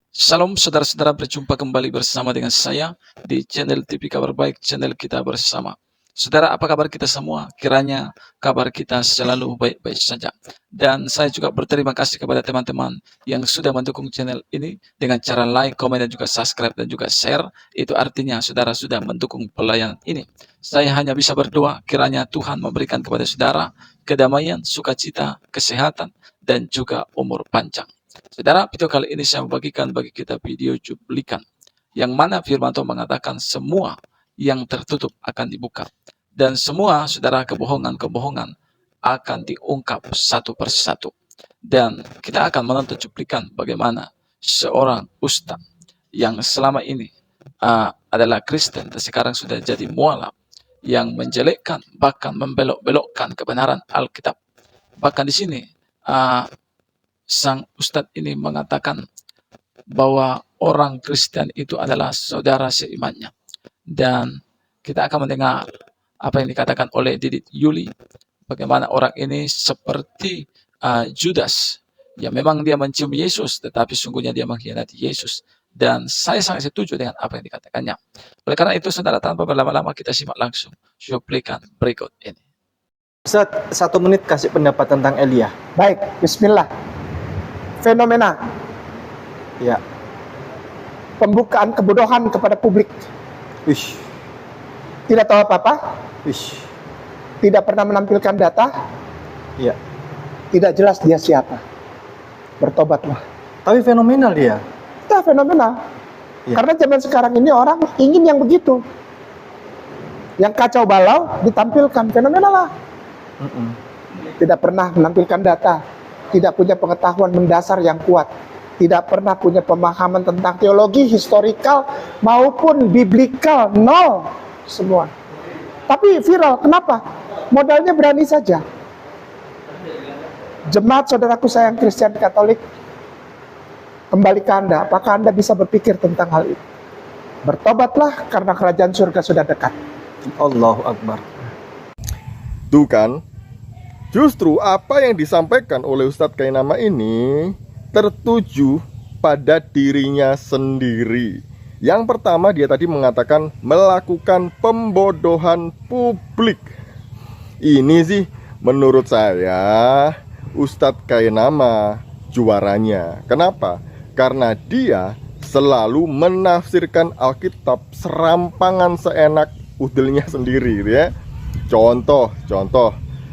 Salam saudara-saudara, berjumpa kembali bersama dengan saya di channel TV Kabar Baik, channel kita bersama. Saudara, apa kabar kita semua? Kiranya kabar kita selalu baik-baik saja. Dan saya juga berterima kasih kepada teman-teman yang sudah mendukung channel ini dengan cara like, komen, dan juga subscribe, dan juga share. Itu artinya saudara sudah mendukung pelayanan ini. Saya hanya bisa berdoa kiranya Tuhan memberikan kepada saudara kedamaian, sukacita, kesehatan, dan juga umur panjang. Saudara, video kali ini saya membagikan bagi kita video cuplikan yang mana firman Tuhan mengatakan semua yang tertutup akan dibuka dan semua saudara kebohongan-kebohongan akan diungkap satu persatu. Dan kita akan menonton cuplikan bagaimana seorang ustaz yang selama ini adalah Kristen dan sekarang sudah jadi mualaf yang menjelekkan bahkan membelok-belokkan kebenaran Alkitab. Bahkan di sini sang ustadz ini mengatakan bahwa orang Kristen itu adalah saudara seimannya. Dan kita akan mendengar apa yang dikatakan oleh Didit Yuli, bagaimana orang ini seperti Judas. Ya, memang dia mencium Yesus, tetapi sungguhnya dia mengkhianati Yesus. Dan saya sangat setuju dengan apa yang dikatakannya. Oleh karena itu, saudara, tanpa berlama-lama kita simak langsung cuplikan berikut ini. Ustaz, 1 menit kasih pendapat tentang Elia. Baik, bismillah. Fenomena. Ya. Pembukaan kebodohan kepada publik. Wish. Tidak tahu apa-apa. Wish. Tidak pernah menampilkan data. Ya. Tidak jelas dia siapa. Bertobatlah. Tapi fenomenal dia. Ya, fenomena. Ya. Karena zaman sekarang ini orang ingin yang begitu. Yang kacau balau ditampilkan. Fenomena lah. Tidak pernah menampilkan data. Tidak punya pengetahuan mendasar yang kuat. Tidak pernah punya pemahaman tentang teologi, historikal, maupun biblikal. Nol. Semua. Tapi viral. Kenapa? Modalnya berani saja. Jemaat saudaraku sayang Kristen Katolik, kembali ke Anda. Apakah Anda bisa berpikir tentang hal itu? Bertobatlah karena kerajaan surga sudah dekat. Allahu Akbar. Tuh kan, justru apa yang disampaikan oleh Ustadz Kainama ini tertuju pada dirinya sendiri. Yang pertama, dia tadi mengatakan melakukan pembodohan publik. Ini sih menurut saya Ustadz Kainama juaranya. Kenapa? Karena dia selalu menafsirkan Alkitab serampangan seenak udelnya sendiri, ya. Contoh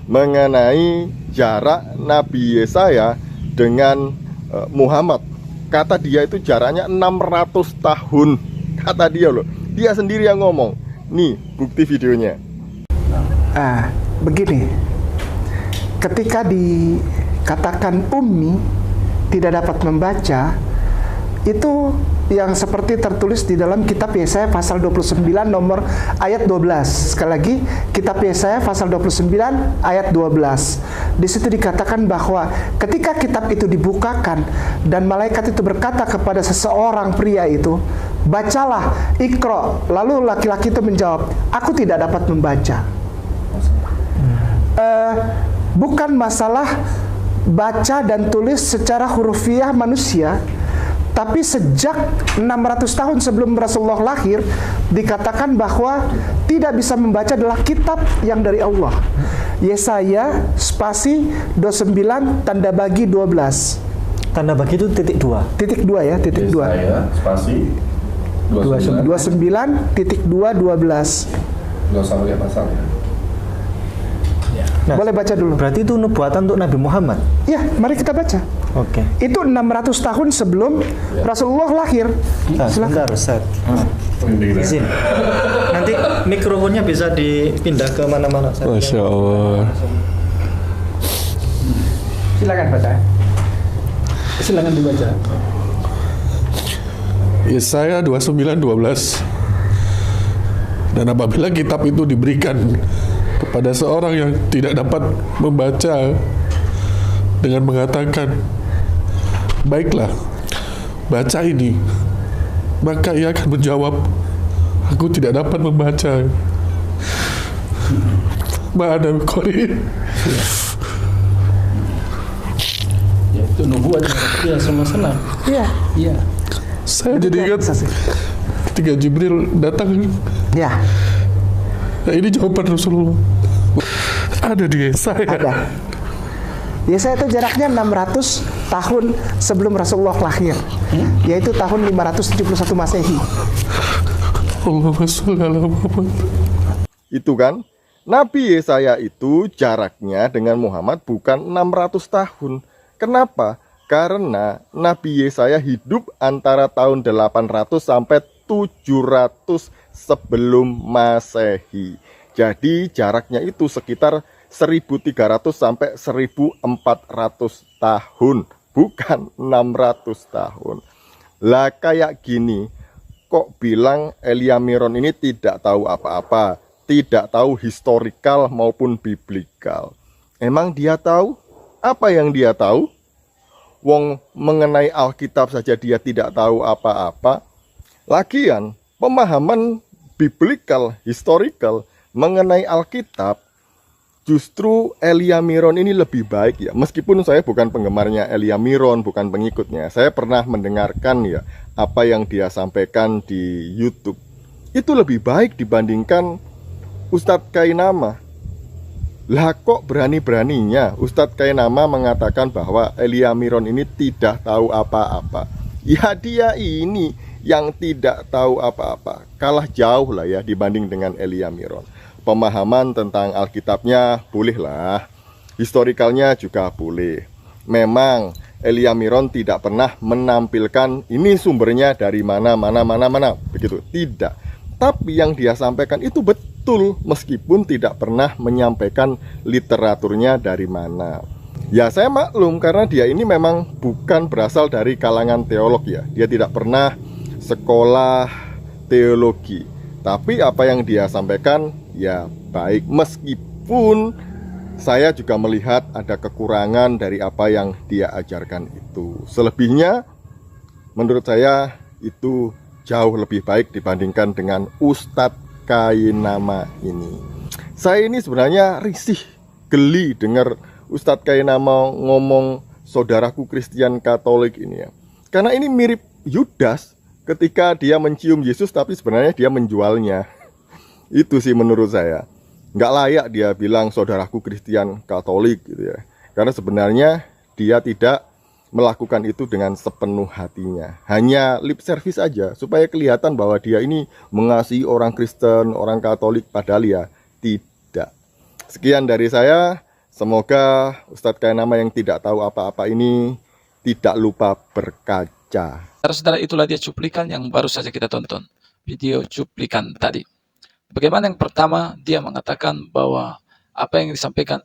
mengenai jarak Nabi Yesaya dengan Muhammad. Kata dia itu jaraknya 600 tahun. Kata dia loh. Dia sendiri yang ngomong. Nih bukti videonya. Begini. Ketika dikatakan ummi tidak dapat membaca, itu yang seperti tertulis di dalam kitab Yesaya pasal 29 nomor ayat 12. Sekali lagi, kitab Yesaya pasal 29 ayat 12. Di situ dikatakan bahwa ketika kitab itu dibukakan dan malaikat itu berkata kepada seseorang pria itu, "Bacalah, Iqra." Lalu laki-laki itu menjawab, "Aku tidak dapat membaca." Bukan masalah baca dan tulis secara hurufiah manusia, tapi sejak 600 tahun sebelum Rasulullah lahir dikatakan bahwa tidak bisa membaca adalah kitab yang dari Allah. Yesaya spasi 29 tanda bagi 12. Tanda bagi itu titik 2. Titik 2 ya, titik 2. Yesaya spasi 29 titik 2 12. Nggak usah pakai pasal ya. Nah, Boleh baca dulu. berarti itu nubuatan untuk Nabi Muhammad. Ya, mari kita baca. Oke. Itu 600 tahun sebelum Rasulullah lahir. Nah, Silakan. sebentar, Ustaz. Izin. Nanti mikrofonnya bisa dipindah ke mana-mana, Ustaz. Masya Allah. Silakan baca. Silakan dibaca. Yesaya 29:12. Dan apabila kitab itu diberikan kepada seorang yang tidak dapat membaca dengan mengatakan, "Baiklah, baca ini," maka ia akan menjawab, "Aku tidak dapat membaca." Ma'ana qari. Ya, itu nubuat yang semua senang. Iya. Iya. Saya Itu jadi ingat saksi. ketika Jibril datang. Ya, Nah, ini jawaban Rasulullah. Ada di Yesaya. ada. Yesaya itu jaraknya 600 tahun sebelum Rasulullah lahir, yaitu tahun 571 Masehi. Allahumma sholli ala Muhammad. Itu kan, Nabi Yesaya itu jaraknya dengan Muhammad bukan 600 tahun. Kenapa? Karena Nabi Yesaya hidup antara tahun 800 sampai 700 sebelum Masehi. Jadi jaraknya itu sekitar 1300 sampai 1400 tahun, bukan 600 tahun. Lah kayak gini, kok bilang Elia Miron ini tidak tahu apa-apa, tidak tahu historikal maupun biblikal. Emang dia tahu? Apa yang dia tahu? Wong mengenai Alkitab saja dia tidak tahu apa-apa. Lagian pemahaman biblikal, historikal mengenai Alkitab justru Elia Miron ini lebih baik ya. Meskipun saya bukan penggemarnya Elia Miron, bukan pengikutnya. Saya pernah mendengarkan ya apa yang dia sampaikan di YouTube. Itu lebih baik dibandingkan Ustadz Kainama. Lah kok berani-beraninya Ustadz Kainama mengatakan bahwa Elia Miron ini tidak tahu apa-apa. Ya dia ini yang tidak tahu apa-apa. Kalah jauh lah ya dibanding dengan Elia Miron. Pemahaman tentang Alkitabnya bolehlah, historikalnya juga boleh. Memang Elia Miron tidak pernah menampilkan ini sumbernya dari mana, begitu. Tidak. Tapi yang dia sampaikan itu betul, meskipun tidak pernah menyampaikan literaturnya dari mana. Ya saya maklum karena dia ini memang bukan berasal dari kalangan teolog ya. Dia tidak pernah sekolah teologi. Tapi apa yang dia sampaikan ya baik, meskipun saya juga melihat ada kekurangan dari apa yang dia ajarkan itu. Selebihnya menurut saya itu jauh lebih baik dibandingkan dengan Ustadz Kainama ini. Saya ini sebenarnya risih, geli dengar Ustadz Kainama ngomong saudaraku Kristen Katolik ini ya. Karena ini mirip Yudas ketika dia mencium Yesus tapi sebenarnya dia menjualnya. Itu sih menurut saya. Nggak layak dia bilang saudaraku Kristen Katolik gitu ya. Karena sebenarnya dia tidak melakukan itu dengan sepenuh hatinya. Hanya lip service aja supaya kelihatan bahwa dia ini mengasihi orang Kristen, orang Katolik, padahal ya tidak. Sekian dari saya. Semoga Ustadz Kainama yang tidak tahu apa-apa ini tidak lupa berkaca. Saudara, itulah dia cuplikan yang baru saja kita tonton. Video cuplikan tadi. Bagaimana yang pertama, dia mengatakan bahwa apa yang disampaikan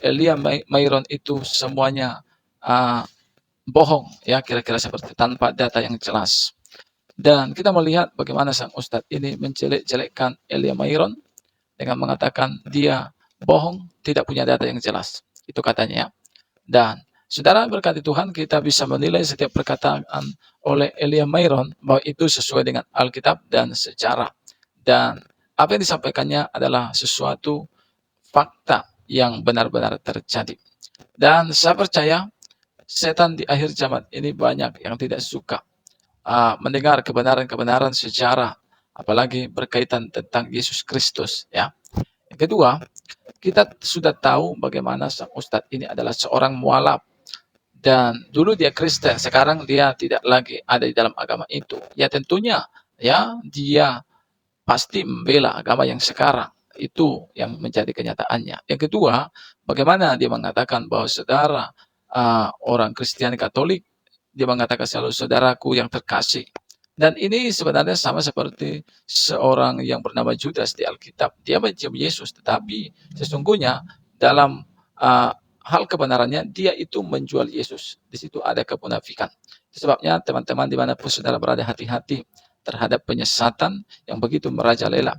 Elia Miron itu semuanya bohong, ya kira-kira seperti tanpa data yang jelas. Dan kita melihat bagaimana sang Ustadz ini menjelek-jelekkan Elia Miron dengan mengatakan dia bohong, tidak punya data yang jelas. Itu katanya. Dan saudara, berkati Tuhan kita bisa menilai setiap perkataan oleh Elia Miron bahwa itu sesuai dengan Alkitab dan sejarah. Dan apa yang disampaikannya adalah sesuatu fakta yang benar-benar terjadi. Dan saya percaya setan di akhir zaman ini banyak yang tidak suka mendengar kebenaran-kebenaran sejarah, apalagi berkaitan tentang Yesus Kristus. Ya. Yang kedua, kita sudah tahu bagaimana sang Ustadz ini adalah seorang mualaf. Dan dulu dia Kristen, sekarang dia tidak lagi ada di dalam agama itu. Ya tentunya ya dia pasti membela agama yang sekarang. Itu yang menjadi kenyataannya. Yang kedua, bagaimana dia mengatakan bahwa saudara orang Kristen Katolik, dia mengatakan selalu saudaraku yang terkasih. Dan ini sebenarnya sama seperti seorang yang bernama Judas di Alkitab. Dia mencium Yesus, tetapi sesungguhnya dalam hal kebenarannya dia itu menjual Yesus. Di situ ada kemunafikan. Sebabnya teman-teman dimanapun saudara berada, hati-hati terhadap penyesatan yang begitu merajalela.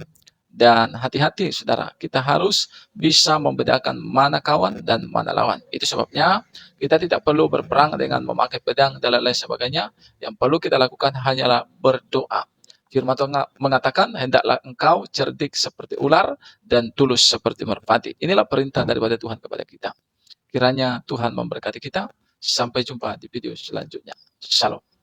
Dan hati-hati saudara, kita harus bisa membedakan mana kawan dan mana lawan. Itu sebabnya kita tidak perlu berperang dengan memakai pedang dan lain-lain sebagainya. Yang perlu kita lakukan hanyalah berdoa. Firman Tuhan mengatakan, hendaklah engkau cerdik seperti ular dan tulus seperti merpati. Inilah perintah daripada Tuhan kepada kita. Kiranya Tuhan memberkati kita. Sampai jumpa di video selanjutnya. Shalom.